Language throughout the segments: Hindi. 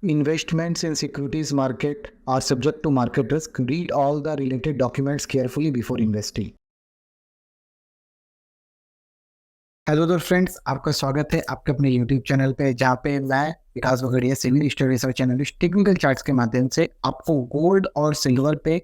Investments in securities market are subject to market risk. Read all the related documents carefully before investing. Hello दोस्त फ्रेंड्स, आपका स्वागत है आपके अपने YouTube चैनल पे, जहाँ पे मैं Vikas Bagadia civil study research analyst technical charts के माध्यम से आपको गोल्ड और सिल्वर पे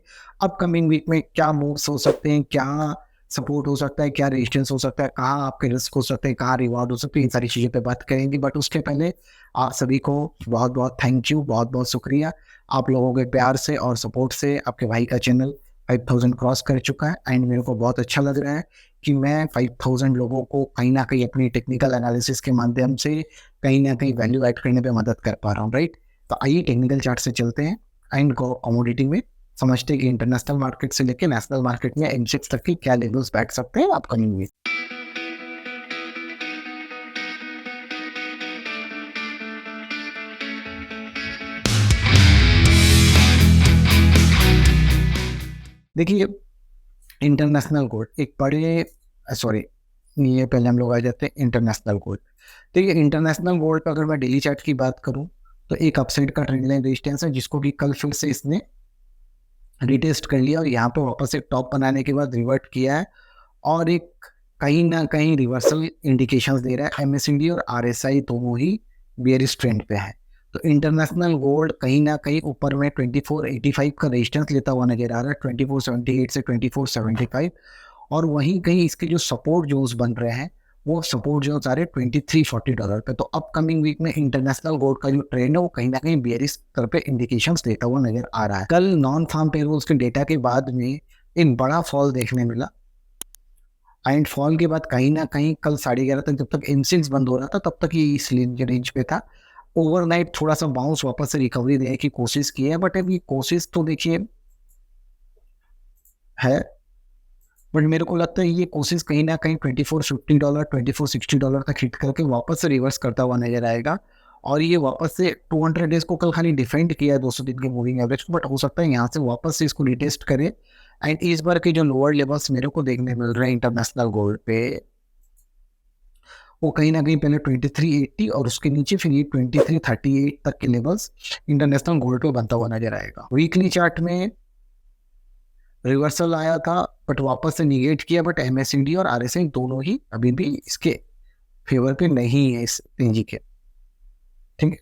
अपकमिंग वीक में क्या मूव्स हो सकते हैं, क्या सपोर्ट हो सकता है, क्या रेजिस्टेंस हो सकता है, कहाँ आपके रिस्क हो सकते हैं, कहाँ रिवॉर्ड हो सकते हैं, इन सारी चीज़ों पे बात करेंगे। बट उसके पहले आप सभी को बहुत बहुत थैंक यू, बहुत बहुत शुक्रिया। आप लोगों के प्यार से और सपोर्ट से आपके भाई का चैनल 5000 क्रॉस कर चुका है एंड मेरे को बहुत अच्छा लग रहा है कि मैं 5000 लोगों को कहीं ना कहीं अपनी टेक्निकल एनालिसिस के माध्यम से कहीं ना कहीं वैल्यू ऐड करने पे मदद कर पा रहा हूँ, राइट। तो आइए टेक्निकल चार्ट से चलते हैं एंड कमोडिटी में समझते हैं कि इंटरनेशनल मार्केट से लेकर नेशनल मार्केट में एमसीएक्स तक की क्या लेवल्स बैठ सकते हैं अपकमिंग वीक। देखिए, इंटरनेशनल गोल्ड एक बड़े ये पहले हम लोग आ जाते हैं इंटरनेशनल गोल्ड। देखिए, इंटरनेशनल गोल्ड पर अगर मैं डेली चार्ट की बात करूं तो एक अपसाइड का ट्रेंड लाइन रेजिस्टेंस है, जिसको कि कल फिर से इसने रिटेस्ट कर लिया और यहाँ पे वापस एक टॉप बनाने के बाद रिवर्ट किया है और एक कहीं ना कहीं रिवर्सल इंडिकेशंस दे रहा है। एमएससीडी और आरएसआई दोनों ही बेयरिश ट्रेंड पे है। तो इंटरनेशनल गोल्ड कहीं ना कहीं ऊपर में 2485 का रेजिस्टेंस लेता हुआ नजर आ रहा है, 2478 से 2475, और वहीं कहीं इसके जो सपोर्ट जोन्स बन रहे हैं वो सपोर्ट जोन्स आ रहे हैं $2340 पे। तो अपकमिंग वीक में इंटरनेशनल गोल्ड का जो ट्रेंड है वो कहीं ना कहीं बेयरिश स्तर पे इंडिकेशंस देता हुआ नजर आ रहा है। कल नॉन फार्म पेरोल्स के डेटा के बाद में एक बड़ा फॉल देखने मिला एंड फॉल के बाद कहीं ना कहीं कल 11:30 तक जब तक एमसीएक्स बंद हो रहा था तब तक ये इस रेंज पे था। ओवरनाइट थोड़ा सा बाउंस वापस से रिकवरी देने की कोशिश की है, बट अब ये कोशिश तो देखिए है, बट मेरे को लगता है ये कोशिश कहीं ना कहीं $2450 $2460 तक हिट करके वापस से रिवर्स करता हुआ नजर आएगा। और ये वापस से 200 डेज को कल खाली डिफेंड किया है 200 दिन के मूविंग एवरेज को, बट हो सकता है यहाँ से वापस से इसको रिटेस्ट करे। एंड इस बार के जो लोअर लेवल्स मेरे को देखने मिल रहे हैं इंटरनेशनल गोल्ड पे, वो कहीं ना कहीं पहले 2380 और उसके नीचे फिर ये 2338 तक के लेवल्स इंटरनेशनल गोल्ड पे बनता हुआ नजर आएगा। वीकली चार्ट में रिवर्सल आया था बट वापस से निगेट किया, बट एमएससीडी और आरएसआई दोनों ही अभी भी इसके फेवर पे नहीं है इस तेजी के, ठीक है।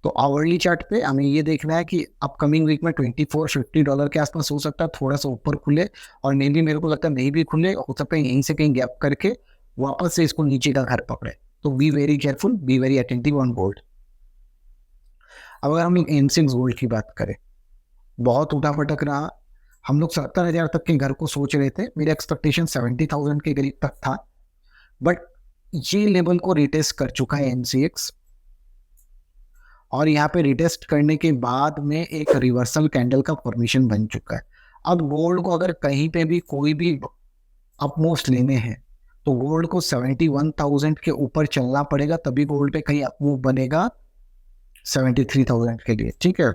तो आवरली चार्ट पे हमें ये देखना है कि अपकमिंग वीक में $2450 के आसपास हो सकता है थोड़ा सा ऊपर खुले, और नहीं भी मेरे को लगता है नहीं भी खुले, हो सकता है यहीं से कहीं गैप करके वापस से इसको नीचे का घर पकड़े। तो be very careful, be very attentive on gold. अब अगर हम एमसीएक्स गोल्ड की बात करें, बहुत उठा पटक रहा। हम लोग 70,000 तक के घर को सोच रहे थे, मेरा एक्सपेक्टेशन 70,000 के करीब तक था, बट ये लेवल को रिटेस्ट कर चुका है एमसीएक्स, और यहाँ पे रिटेस्ट करने के बाद में एक रिवर्सल कैंडल का फॉर्मेशन बन चुका है। अब गोल्ड को अगर कहीं पे भी कोई भी अपमूव्स लेने हैं तो गोल्ड को 71,000 के ऊपर चलना पड़ेगा, तभी गोल्ड पे कहीं अपमूव बनेगा 73,000 के लिए, ठीक है।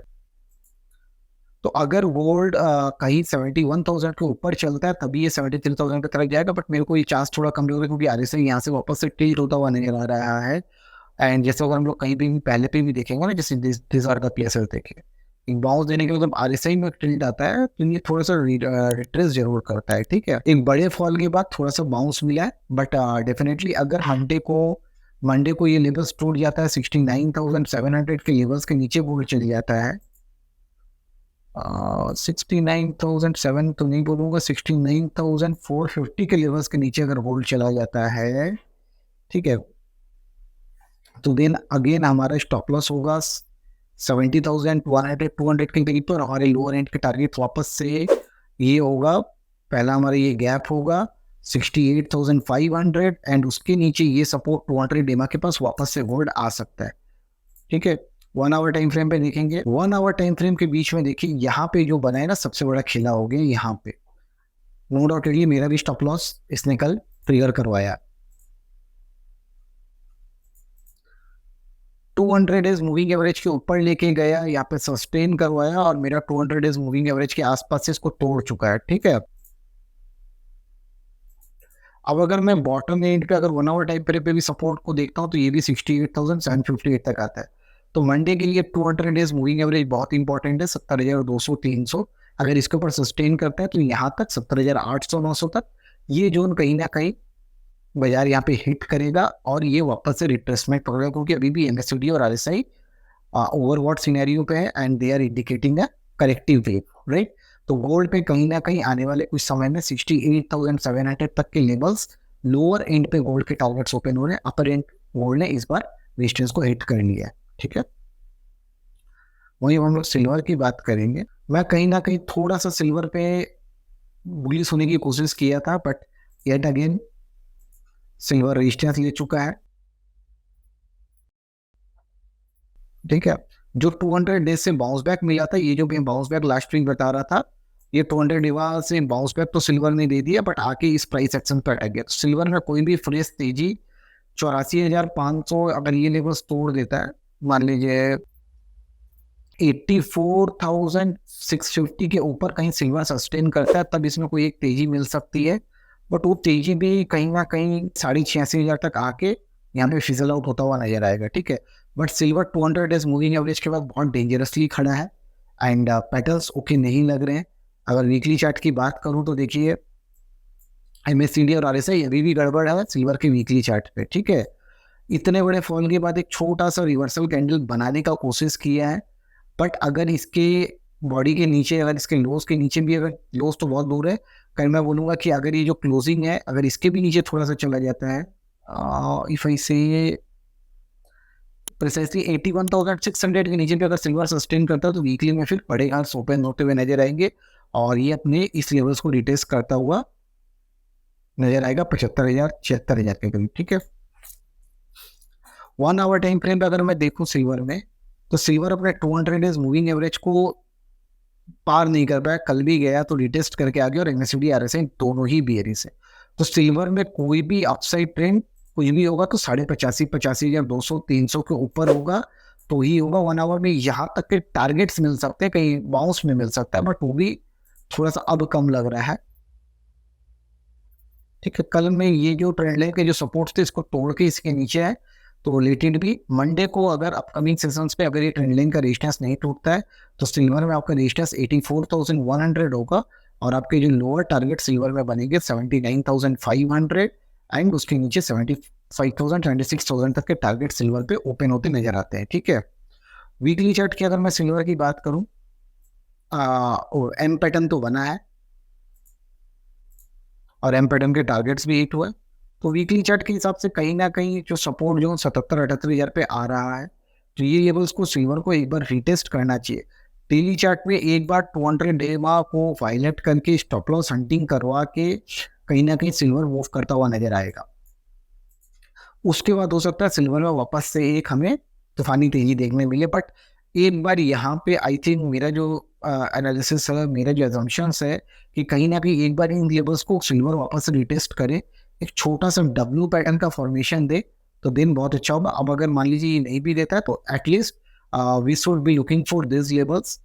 तो अगर गोल्ड कहीं 71,000 के ऊपर चलता है तभी ये 73,000 की तरफ जाएगा, बट मेरे को ये चांस थोड़ा कम होगा क्योंकि आरएसआई यहाँ से वापस से टिल्ट होता हुआ नजर आ रहा है। एंड जैसे अगर हम लोग कहीं भी पहले पे भी देखेंगे ना, जैसे दिस बार का पीएसएल देखे, एक बाउंस देने के बाद आरएसआई में टिल्ट आता है तो ये थोड़ा सा रिट्रेस जरूर करता है, ठीक है। एक बड़े फॉल के बाद थोड़ा सा बाउंस मिला है, बट डेफिनेटली अगर मंडे को ये लेवल्स टूट जाता है 69,700 के लेवल्स के नीचे गोल्ड चल जाता है, 69,007 तो नहीं बोलूँगा, 69,450 के लेवल्स के नीचे अगर गोल्ड चला जाता है, ठीक है, तो देन अगेन हमारा स्टॉप लॉस होगा 70,100 200 के करीब पर, हमारे लोअर एंड के टारगेट वापस से ये होगा, पहला हमारा ये गैप होगा 68,500 एंड उसके नीचे ये सपोर्ट 200 डेमा के पास वापस से गोल्ड आ सकता है, ठीक है। 1 आवर टाइम फ्रेम पे देखेंगे, 1 आवर टाइम फ्रेम के बीच में देखिए यहाँ पे जो बना है ना सबसे बड़ा खेला हो गया यहाँ पे, नो डाउट मेरा भी स्टॉप लॉस इसने कल ट्रिगर करवाया। 200 डेज मूविंग एवरेज के ऊपर लेके गया, यहाँ पे सस्टेन करवाया और मेरा 200 डेज मूविंग एवरेज के आसपास से इसको तोड़ चुका है, ठीक है। अब अगर मैं बॉटम एंड पे अगर 1 आवर टाइम पे भी सपोर्ट को देखता हूँ तो ये भी 68,758 तक आता है। तो मंडे के लिए 200 डेज मूविंग एवरेज बहुत इंपॉर्टेंट है, 70,200 300। अगर इसके ऊपर सस्टेन करता है तो यहाँ तक 70,800 900 तक ये जोन कहीं ना कहीं बाजार यहाँ पे हिट करेगा और ये वापस से रिट्रेसमेंट पकड़ेगा, क्योंकि अभी भी एमएससीडी और आरएसआई ओवरवॉट सिनेरियो पे है and they are indicating a corrective wave, right. तो गोल्ड पे कहीं ना कहीं आने वाले कुछ समय में 68,700 तक के लेवल्स लोअर एंड पे गोल्ड के टारगेट्स ओपन हो रहे हैं। अपर एंड गोल्ड ने इस बार रेजिस्टेंस को हिट कर लिया है, ठीक है। वहीं हम लोग सिल्वर की बात करेंगे। मैं कहीं ना कहीं थोड़ा सा सिल्वर पे बुलिश होने की कोशिश किया था, but yet again silver resistance ले चुका है, ठीक है। जो 200 डेज से बाउंस बैक मिला था, ये जो भी बाउंस बैक लास्ट वीक बता रहा था, ये 200 डेज से बाउंस बैक तो सिल्वर ने दे दिया, बट आके इस प्राइस एक्शन पर अटक गया। तो सिल्वर में कोई भी फ्रेश तेजी 84,500 अगर ये लेवल्स तोड़ देता है, मान लीजिए 84,650 के ऊपर कहीं सिल्वर सस्टेन करता है, तब इसमें कोई एक तेजी मिल सकती है। बट वो तेजी भी कहीं ना कहीं 86,500 तक आके यहाँ पे फिजल आउट होता हुआ नजर आएगा, ठीक है। But silver 200 days moving average के बाद बहुत डेंजरसली खड़ा है एंड पैटर्न्स ओके नहीं लग रहे हैं। अगर वीकली चार्ट की बात करूँ तो देखिए एमएससीडी और आरएसआई अभी भी गड़बड़ है सिल्वर के वीकली चार्ट पे, ठीक है। इतने बड़े फॉल के बाद एक छोटा सा रिवर्सल कैंडल बनाने का कोशिश किया है, बट अगर इसके बॉडी के नीचे, अगर इसके लोज के नीचे भी, अगर लोज तो बहुत दूर है, कहीं मैं बोलूँगा कि अगर ये जो क्लोजिंग है अगर इसके भी नीचे थोड़ा सा चला जाता है, इफ आई से प्रिसाइसली 81,600 के नीचे भी अगर सिल्वर सस्टेन करता है तो वीकली में फिर बड़े हार्स ओपन होते हुए नजर आएंगे और ये अपने इस लेवल्स को रिटेस्ट करता हुआ नजर आएगा 75,000 76,000 के करीब, ठीक है। 1 आवर टाइम फ्रेम पे अगर मैं देखूं सिल्वर में, तो सिल्वर अपने 200 डेज मूविंग एवरेज को पार नहीं कर पाया, कल भी गया तो रिटेस्ट करके आ गया और एमएससीडी आरएसआई दोनों ही बियरिश है। तो सिल्वर में कोई भी अपसाइड ट्रेंड कुछ भी होगा तो 85,200 300 के ऊपर होगा तो ही होगा। 1 आवर में यहाँ तक के टारगेट्स मिल सकते हैं, कहीं बाउंस में मिल सकता है, बट वो भी थोड़ा सा अब कम लग रहा है, ठीक है। कल में ये जो ट्रेंड लाइन के जो सपोर्ट थे इसको तोड़ के इसके नीचे है, तो रिलेटेड भी मंडे को अगर अपकमिंग सेशंस पे अगर ये ट्रेंड लाइन का रेजिस्टेंस नहीं टूटता है तो सिल्वर में आपका रेजिस्टेंस 84,100 होगा और आपके जो लोअर टारगेट सिल्वर में बनेंगे 79,500 एंड उसके नीचे 75,000 26,000 तक के टारगेट सिल्वर पे ओपन होते नजर आते हैं, ठीक है। वीकली चार्ट की अगर मैं सिल्वर की बात करूं, एम पैटर्न तो बना है और एम पैटर्न के टारगेट्स भी हिट हुए, तो वीकली चार्ट के हिसाब से कहीं ना कहीं जो सपोर्ट जो 77-78,000 पे आ रहा है, तो ये लेवल्स को सिल्वर को एक बार रिटेस्ट करना चाहिए। डेली चार्ट में एक बार 200 डे को वायलेट करके स्टॉप लॉस हंटिंग करवा के कहीं ना कहीं सिल्वर मूव करता हुआ नजर आएगा। उसके बाद हो सकता है सिल्वर में वापस से एक हमें तूफानी तेजी देखने मिले, बट एक बार यहाँ पे आई थिंक मेरा जो एनालिसिस है, मेरा जो एजम्पशंस है कि कहीं ना कहीं एक बार इन लेवल्स को सिल्वर वापस से रिटेस्ट करे, एक छोटा सा डब्ल्यू पैटर्न का फॉर्मेशन दे तो दिन बहुत अच्छा होगा। अब अगर मान लीजिए ये नहीं भी देता है तो at least we should be looking for this levels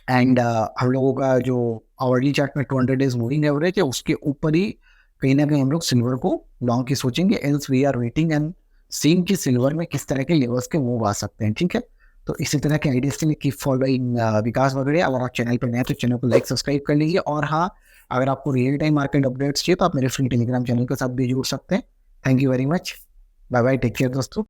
and हम लोगों का जो आवरली चार्ट में 200 डेज मूविंग एवरेज है उसके ऊपर ही कहीं ना कहीं हम लोग सिल्वर को लॉन्ग की सोचेंगे। Else we are waiting and seeing कि सिल्वर में किस तरह के लेवल्स के मूव आ सकते हैं, ठीक है। तो इसी तरह के आइडियाज के लिए कीप फॉलोइंग विकास वगैरह। अगर आप चैनल पर नए तो चैनल को लाइक सब्सक्राइब कर लीजिए, और हाँ, अगर आपको रियल टाइम मार्केट अपडेट्स चाहिए तो आप मेरे फ्री टेलीग्राम चैनल के साथ भी जुड़ सकते हैं। Thank you very much, bye bye, take care दोस्तों।